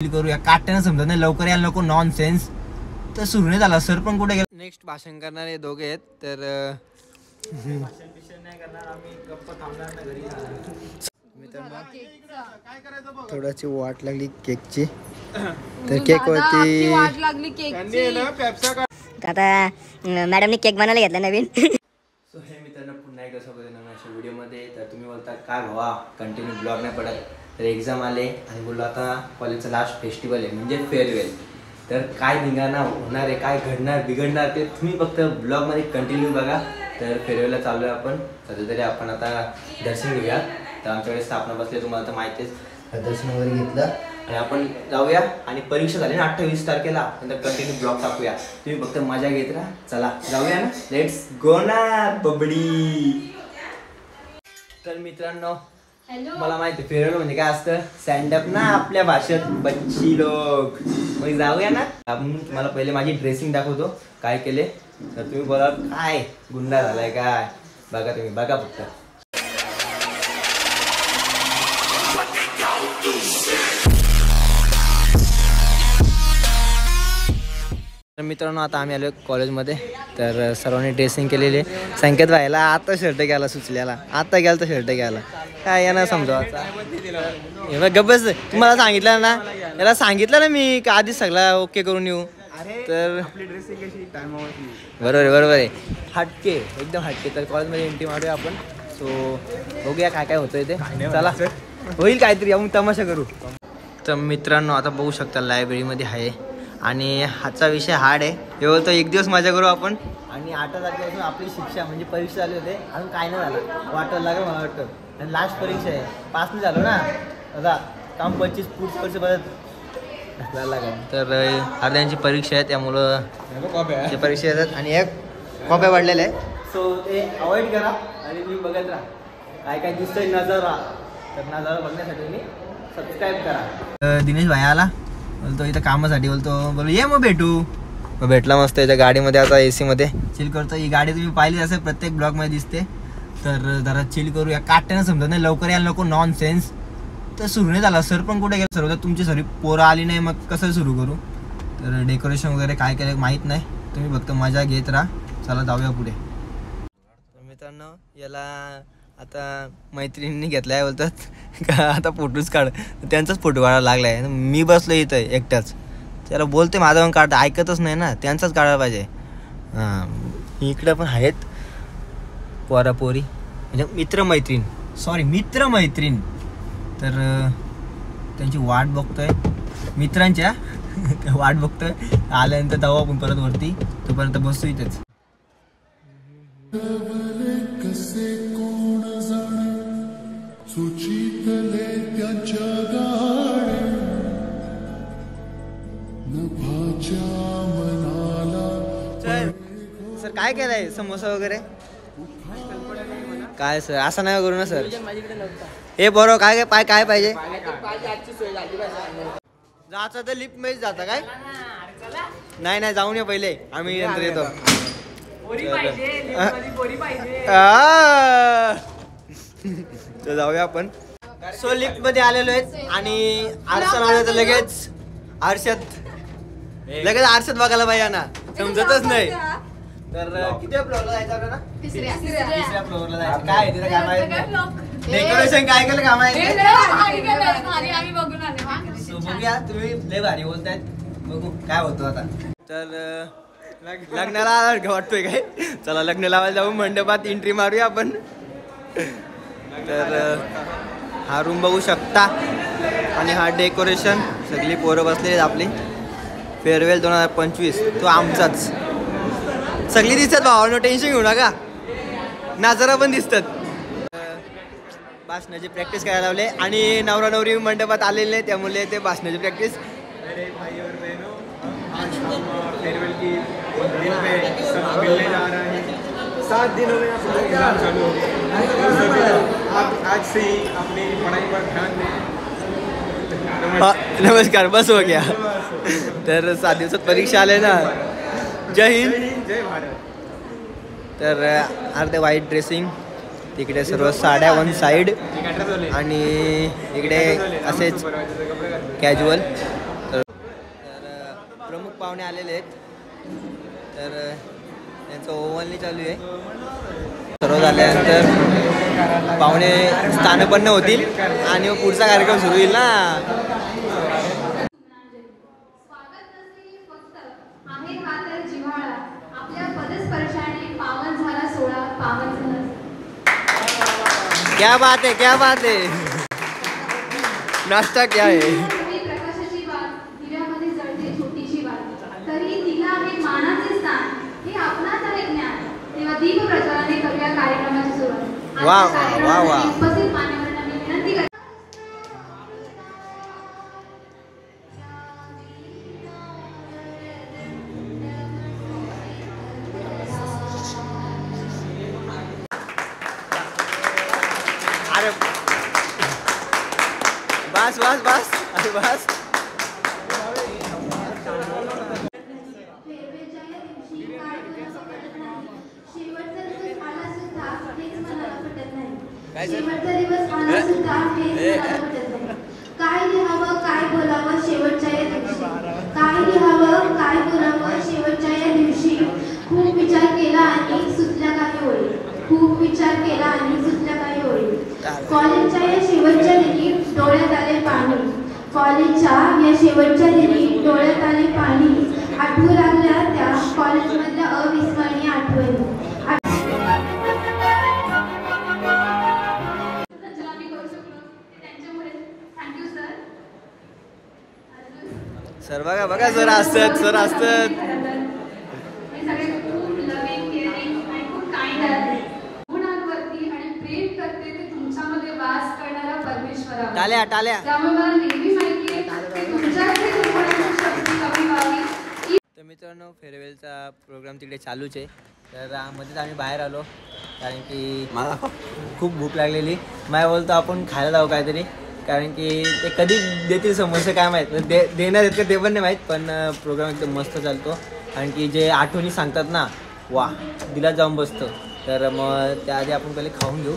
करूया काट्यानं समजत नाही लवकर यायला नको नॉनसेन्स. तर सुरू नाही झाला सर पण कुठे गेला. नेक्स्ट भाषण करणारे दोघे आहेत तर थोडाची वाट लागली केकची तर केक वरती वाट लागली केकची. आता मॅडमने केक बनायला घेतला नवीन. सो हे मित्रांनो पुन्हा एकदा स्वागत आहे नवीन अशा व्हिडिओमध्ये. तर तुम्ही बोलता काय भावा कंटिन्यू ब्लॉग नाही पडत. तर एक्झाम आले आणि बोललो आता कॉलेजचा लास्ट फेस्टिवल आहे म्हणजे फेअरवेल. तर काय धिंगाणा होणार आहे काय घडणार बिघडणार ते तुम्ही फक्त ब्लॉगमध्ये कंटिन्यू बघा. तर फेअरवेलला चाललो आहे आपण. सध्या तरी आपण आता दर्शन घेऊया. तर आमच्याकडे स्थापना बसले तुम्हाला तर माहितीच. दर्शन वगैरे घेतलं आणि आपण जाऊया. आणि परीक्षा झाली ना 28 तारखेला नंतर कंटिन्यू ब्लॉग टाकूया. तुम्ही फक्त मजा घेत राहा. चला जाऊया ना लेट्स गो ना बबडी. तर मित्रांनो मला माहिती फेअरवेल म्हणजे काय असतं स्टँडअप ना आपल्या भाषेत बच्ची लोक. मग जाऊया ना. आपण तुम्हाला पहिले माझी ड्रेसिंग दाखवतो काय केले. तर तुम्ही बोला काय गुंडा झालाय काय. बघा तुम्ही बघा फक्त. तर मित्रांनो आता आम्ही आलो कॉलेजमध्ये. तर सर्वांनी ड्रेसिंग केलेली. संकेत व्हायला आता शर्ट घ्यायला सुचल्याला आता गेला तर शर्ट घ्यायला काय यांना समजावायचा. गब्बस तुम्हाला सांगितलं ना याला सांगितलं ना मी का आधीच सगळा ओके करून येऊ. तर बरोबर आहे हटके एकदम हटके. तर कॉलेजमध्ये एंट्री मारूया आपण. सो बघूया काय काय होतंय ते. चला होईल काहीतरी आपण तमाशा करू. तर मित्रांनो आता बघू शकता लायब्ररीमध्ये आहे आणि हाचा विषय हार्ड आहे. हे बोलतो एक दिवस मजा करू आपण. आणि 8 तारखेपासून आपली शिक्षा म्हणजे परीक्षा झाली होते अजून काय नाही झालं वाटायला लागलं मला वाटतं. आणि लास्ट परीक्षा आहे पास नाही झालो ना आता काम 25 पुढच्या वर्ष बघत लागेल. तर अर्ध्यांची परीक्षा आहे त्यामुळं ते परीक्षा येतात आणि एक कॉप्या वाढलेल्या आहे. सो ते अवॉइड करा आणि तुम्ही बघत राहा काय काय दिसतंय नजारा. तर नजारा बघण्यासाठी मी सबस्क्राईब करा. दिनेश भाई आला बोलतो इथं कामासाठी बोलतो ये मग भेटू. मग भेटला मस्त याच्या गाडीमध्ये आता AC मध्ये चिल करतो. ही गाडी तुम्ही पाहिली असेल प्रत्येक ब्लॉग मध्ये दिसते. तर जरा चिल करूया काट्यानं समजत नाही लवकर यायला नको नॉनसेन्स. तर सुरू नाही झाला सर पण कुठे गेला. सर्व तुमची सरी पोरं आली नाही मग कसं सुरू करू. तर डेकोरेशन वगैरे काय केलं माहीत नाही. तुम्ही फक्त मजा घेत राहा. चला जाऊया पुढे. मित्रांनो याला आता मैत्रिणींनी घेतलाय बोलतात का आता फोटोच काढ. त्यांचाच फोटो काढायला लागलाय. मी बसलो इथं एकटाच. त्याला बोलते माझा पण काढ ऐकतच नाही ना त्यांचाच काढायला पाहिजे. हां इकडं पण आहेत पोरापोरी म्हणजे मित्रमैत्रीण तर त्यांची वाट बघतोय मित्रांच्या वाट बघतोय. आल्यानंतर जाऊ आपण परत वरती. तोपर्यंत बसतो इथेच. सर काय केलंय समोसा वगैरे काय सर असं नाही करू ना सर. हे बरोबर काय काय काय पाहिजे जायचं तर लिफ्ट मध्ये जाता काय नाही जाऊन या पहिले आम्ही नंतर येतो. तर जाऊया आपण. सो लिफ्ट मध्ये आलेलो आहेत आणि आरसा लावलं तर लगेच आरशात बघायला पाहिजे ना समजतच नाही. तर किती फ्लोअरला जायचं आपल्याला तिसऱ्या फ्लोअरला जायचं. काय तिथे काय माहिती डेकोरेशन काय केलं का माहिती. बघूया तुम्ही लय भारी बोलतायत बघू काय होतं आता. तर लग्नाला वाटतोय काय. चला लग्न लावायला जाऊ मंडपात एंट्री मारूया आपण. तर हा रूम बघू शकता आणि हा डेकोरेशन सगळी पोरं बसलेली आहेत आपली. फेअरवेल 2025 तो आमचाच. सगळी दिसतात भावानो टेन्शन घेऊ नका. नाजरा पण दिसतात. भाषणाची प्रॅक्टिस करायला लावले आणि नवरा नवरी मंडपात आलेले नाही त्यामुळे ते भाषणाची प्रॅक्टिस. अरे भाई और बहनों आज हम फेयरवेल की दिन पे सब मिलने जा रहे हैं. 7 दिनों में आपका एग्जाम चालू हो गया. आप आज से ही अपनी पढ़ाई पर ध्यान दें. नमस्कार बस हो गया. तर 7 दिवसात परीक्षा आले ना. जय हिंद जय भारत. तर अर्धे व्हाईट ड्रेसिंग तिकडे सर्व साड्या वन साईड आणि इकडे असेच कॅज्युअल. पाहुणे आलेले आहेत, तर त्यांचं ओव्हनली चालू आहे. सर्व झाल्यानंतर पाहुणे स्थानपन्न होतील आणि मग पुढचा कार्यक्रम सुरू होईल ना. क्या बात है, क्या बात है. नाश्ता क्या है. प्रकाशाची वाट दिव्यामध्ये जळते छोटीशी वाट, तरी तिला हे मानाचे स्थान हे आपणाच आहे ज्ञान. तेव्हा दीप प्रज्वलने करूया कार्यक्रमाची सुरुवात. वा वा वा. उपस्थित मान्यवरांना मी विनंती करते. अरे बस बस बस, अरे बस. शेवटचा दिवस आला सुद्धा हेच मला पटत नाही. काय लिहावं काय बोलावं शेवटच्या या दिवशी, काय लिहावं काय बोलावं शेवटच्या या दिवशी. खूप विचार केला आणि सुचल्या काही ओळी, खूप विचार केला आणि सुचल्या काही ओळी. कॉलेजच्या या शेवटच्या दिनी डोळ्यात आले पाणी, कॉलेजच्या या शेवटच्या दिनी डोळ्यात आले पाणी. आठवू लागल्या त्या कॉलेजमधल्या अविस्मरणीय आठवणी. सर बघा बघा, सर असतात, सर असतात. टाल्या टाल्या. तर मित्रांनो, फेअरवेलचा प्रोग्राम तिकडे चालूच आहे. तर मध्येच आम्ही बाहेर आलो कारण की मला खूप भूक लागलेली. मला बोलतो आपण खायला जाऊ काहीतरी, कारण की ते कधी देतील समोसे काय माहीत, देणार आहेत का ते पण नाही माहीत. पण प्रोग्राम एकदम मस्त चालतो, कारण की जे आठवणी सांगतात ना, वा दिला जाऊन बसतो. तर मग त्याआधी आपण पहिले खाऊन घेऊ,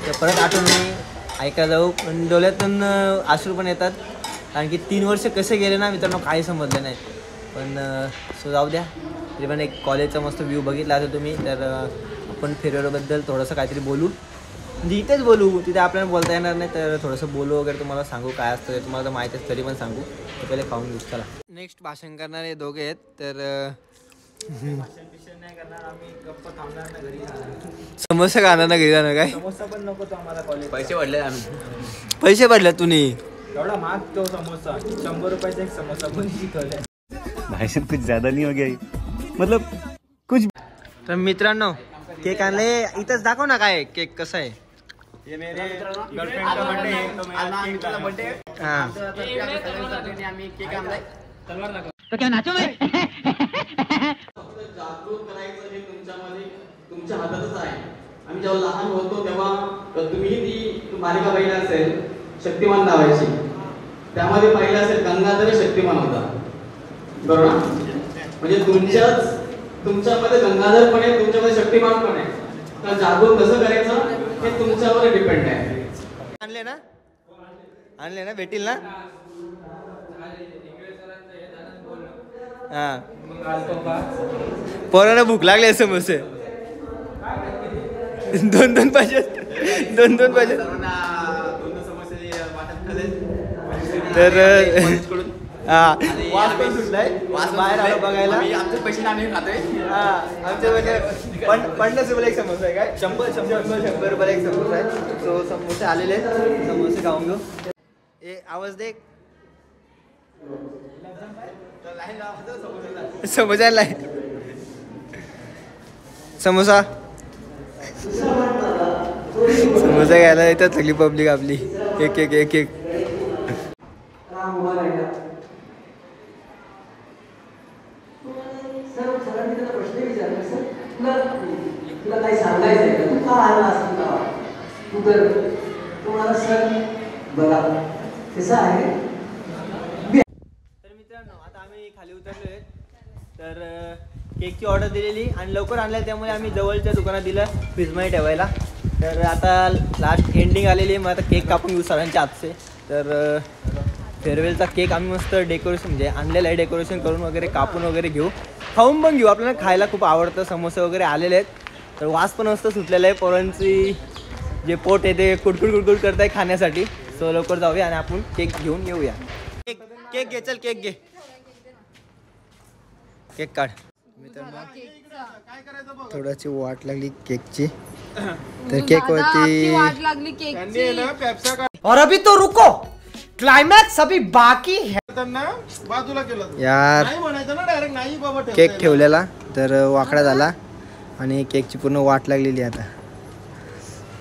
तर परत आठवणी ऐकायला जाऊ. पण डोळ्यातून अश्रू पण येतात, कारण की 3 वर्ष कसे गेले ना मित्रांनो, काही समजलं नाही. पण सो जाऊ द्या. तरी पण एक कॉलेजचा मस्त व्ह्यू बघितला असेल तुम्ही, तर आपण फेअरवेलबद्दल थोडंसं काहीतरी बोलू. म्हणजे इथेच बोलू, तिथे आपल्याला बोलता येणार नाही, तर थोडंसं बोलू वगैरे. तुम्हाला सांगू काय असतं, तुम्हाला तर माहीत आहे तरी पण सांगू. तर पहिले खाऊन घेऊ. चला. नेक्स्ट भाषण करणारे दोघे आहेत, तर समोसा खाणार ना घरी जाणार काय. समोसा पण नको तो आम्हाला कॉलेज. पैसे पडले आम्ही, पैसे पडले तुम्ही. एवढा महाग तो समोसा, 100 रुपयाचा एक समोसा पण शिकवलाय. भाषण कुछ ज्यादा नहीं हो गया मतलब कुछ. तर मित्रांनो, केक आणले इथंच, दाखव ना काय केक कसा आहे. ये मेरे गर्लफ्रेंड का बर्थडे है, तो मेरा केक का बर्थडे. हां, तो क्या नाचो मैं. जागृत करायचं हे तुमच्यामध्ये तुमच्या हातातच आहे. आम्ही जेव्हा लहान होतो तेव्हा तुम्ही ती मालिका पाहिली असेल, शक्तिमान नावाची. त्यामध्ये पाहिलं असेल गंगाधर शक्तिमान होता, बरोबर ना. म्हणजे तुमच्यामध्ये गंगाधर पण आहे, तुमच्यामध्ये शक्तिमान पण आहे. तर जागृत कसं करायचं हे तुमच्यावर डिपेंड आहे. आणले ना, आणले ना, भेटील ना. हां, पोरांना भूक लागली समोसे. 2-2 पाहिजे, 2-2 पाहिजे. तर हां, वास पण सुटलाय, बाहेर आलो बघायला. आमचे पैसे आम्ही खातोय. हां, आमच्या म्हणजे 50 रुपयाला एक समोसा आहे काय. 100 रुपयाला एक समोसा आहे. सो समोसे आलेले आहेत, समोसे खाऊन घेऊ. ए आवाज दे. समोसा आणलाय, समोसा समोसा घ्यायला येतात सगळी पब्लिक आपली, एक एक एक एक. तुला काही सांगायचंय का, तू का आला असं का तू. तर तुम्हाला सर बघा कसं आहे. तर मित्रांनो, आता आम्ही खाली उतरलोय. तर केकची ऑर्डर दिलेली आणि लवकर आणल्या, त्यामुळे आम्ही जवळच्या दुकानात दिलं फ्रीजमध्ये ठेवायला. तर आता लास्ट एंडिंग आलेली आहे, मग आता केक कापून घेऊ सरांच्या हातचे. तर फेअरवेलचा केक आम्ही मस्त डेकोरेशन म्हणजे आणलेलं आहे, डेकोरेशन करून वगैरे कापून वगैरे घेऊ, खाऊन पण घेऊ. आपल्याला खायला खूप आवडतं, समोसे वगैरे आलेले आहेत, तर वास पण मस्त सुटलेला आहे. पोरांची जे पोट आहे ते कुडकुड करत आहे खाण्यासाठी. सो लवकर जाऊया आणि आपण केक घेऊन येऊया. केक घे, चल केक घे, केक काढ. थोडाची वाट लागली केकची, तर केक वरती और अभी तो रुको, क्लाइमॅक्स अभी बाकी है. बाजूला केलं यार नाही म्हणायचं ना डायरेक्ट, नाही बाबा केक ठेवलेला तर वाकडा झाला आणि केकची पूर्ण वाट लागलेली आता.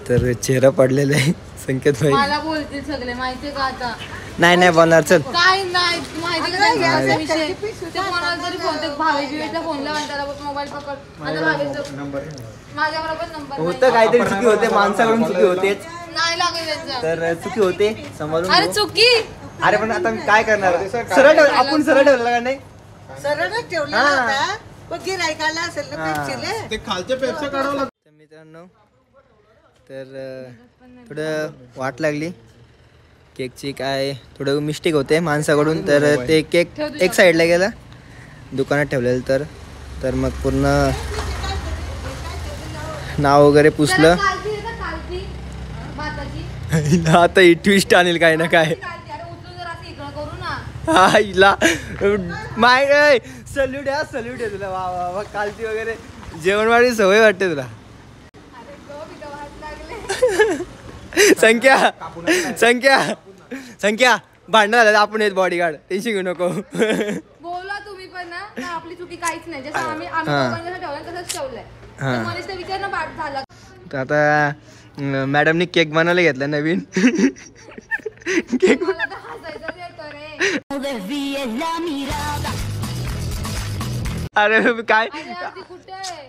तर चेहरा पडलेला आहे संकेत भाई. मला बोलतील सगळे माहितीये का आता. नाही बोलणार, चल. काय नाही माहिती का विषय, ते कोणाला तरी फोन, भावी बिवीचा फोन लावून त्याला मोबाईल पकड, आता भावीचा माझ्या बरोबर नंबर होतं काहीतरी चुकी होते, माणसाकडून चुकी होतेच, नाही लागेल तर चुकी होते समजून अरे घेऊ. चुकी. अरे पण आता मी काय करणार, सरळ ठेवलं आपण, सरळ ठेवलं का नाही. सरळच ठेवलेला होता, पण गिरायकाला असेल ना पेप्सीले. ते खालच्या पेप्सी काढावं लागतं. तर मित्रांनो, तर थोडं वाट लागली केकची, काय थोडं मिस्टेक होते माणसाकडून, तर ते केक एक साईडला गेला, दुकानात ठेवलेलं, तर मग पूर्ण नाव वगैरे पुसलं. आता ही ट्विस्ट आणेल काय ना काय. हा हिला माय सल्यूट आहे, सल्यूट आहे तुला. वा वा वा, कालची वगैरे जेवणवाडी सवय वाटते तुला. संख्या भांडण झालं, आपण येत बॉडीगार्ड, टेन्शन घेऊ नको. बोला तुम्ही पण ना, आपली चुकी काहीच नाही, जसं आम्ही ठेवलं तसंच ठेवलंय. मनीष तर विचार ना पाठ झाला. तर आता मॅडमनी केक बनायला घेतला नवीन. केक अरे काय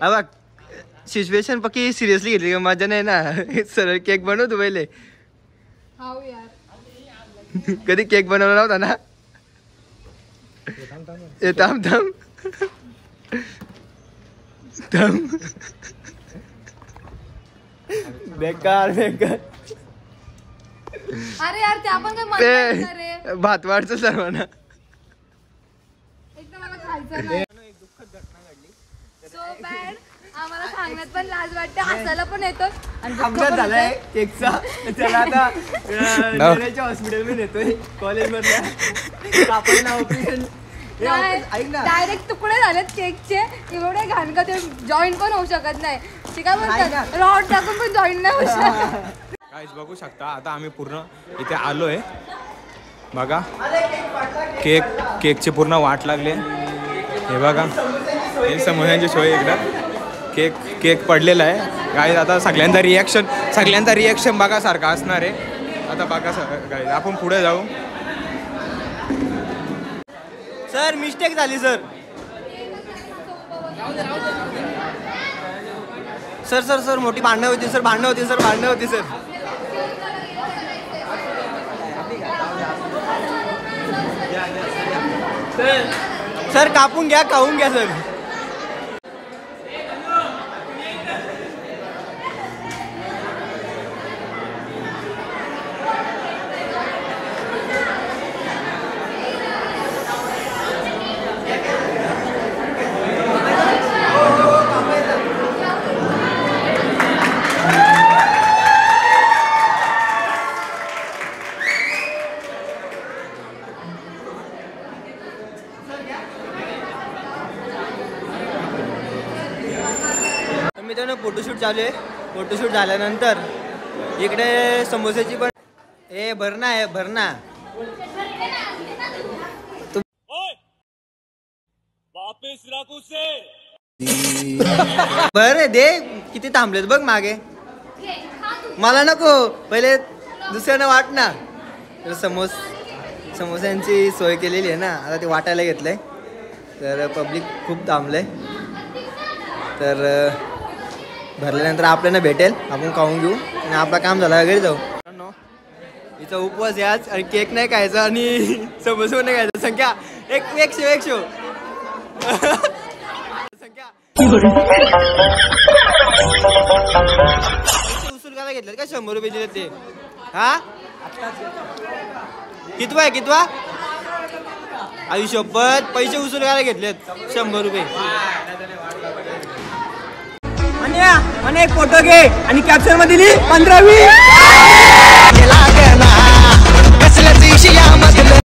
बघ, सिच्युएशन पक्की सिरियसली घेतली का, मजा नाही ना. सरळ केक बनव तू पहिले. कधी केक बनवला नव्हता ना. थांब बेकार. अरे यार ते आपण काय म्हणणार रे, भात वाढचं सर्वांना. एकदम मला खायचं नाही. सो बॅड, आम्हाला सांगण्यात पण लाज वाटते, हसायला पण येतो. अपघात झालाय केकचा, त्याला आता हॉस्पिटल मध्ये नेतोय कॉलेज मधल्या. आपण ऑपरेशन डायरेक्ट तुकडे झालेत केकचे एवढे घाण का, ते जॉईंट पण होऊ शकत नाही. ते काय म्हणतात, रॉड टाकून पण जॉईंट नाही होऊ शकत. गाईज बघू शकता, आता आम्ही पूर्ण इथे आलोय बघा. केकची पूर्ण वाट लागले. हे बघा, हे समोस्यांची सोय एकदा. केक पडलेला आहे गाईज. आता सगळ्यांचा रिॲक्शन बघा सारखा असणार आहे. आता बघा गाईज, आपण पुढे जाऊ. सर मिस्टेक झाली सर. सर मोठी भांडणं होती सर. सर कापून घ्या, खाऊन घ्या सर. मित्रांनो फोटोशूट चालू आहे. फोटोशूट झाल्यानंतर इकडे समोस्याची पण भरणा आहे, भरणा. बर दे, किती थांबलेत बघ मागे. मला नको, पहिले दुसऱ्यानं वाटणार. तर समोस्यांची सोय केलेली आहे ना, आता ते वाटायला घेतलंय. तर पब्लिक खूप थांबलंय. तर भरल्यानंतर आपल्याला भेटेल, आपण खाऊन घेऊ आणि आपलं काम झालं घरी जाऊ. हिचा उपवास याच, आणि केक नाही खायचा आणि समोसा नाही खायचा. संख्या एक शो संख्या उसूल करायला घेतलं का 100 रुपये दिले ते. हा कितवा आयुष्यपत पैसे उचल करायला घेतलेत 100 रुपये. आणि एक फोटो घे आणि कॅप्शन मध्ये 15-20.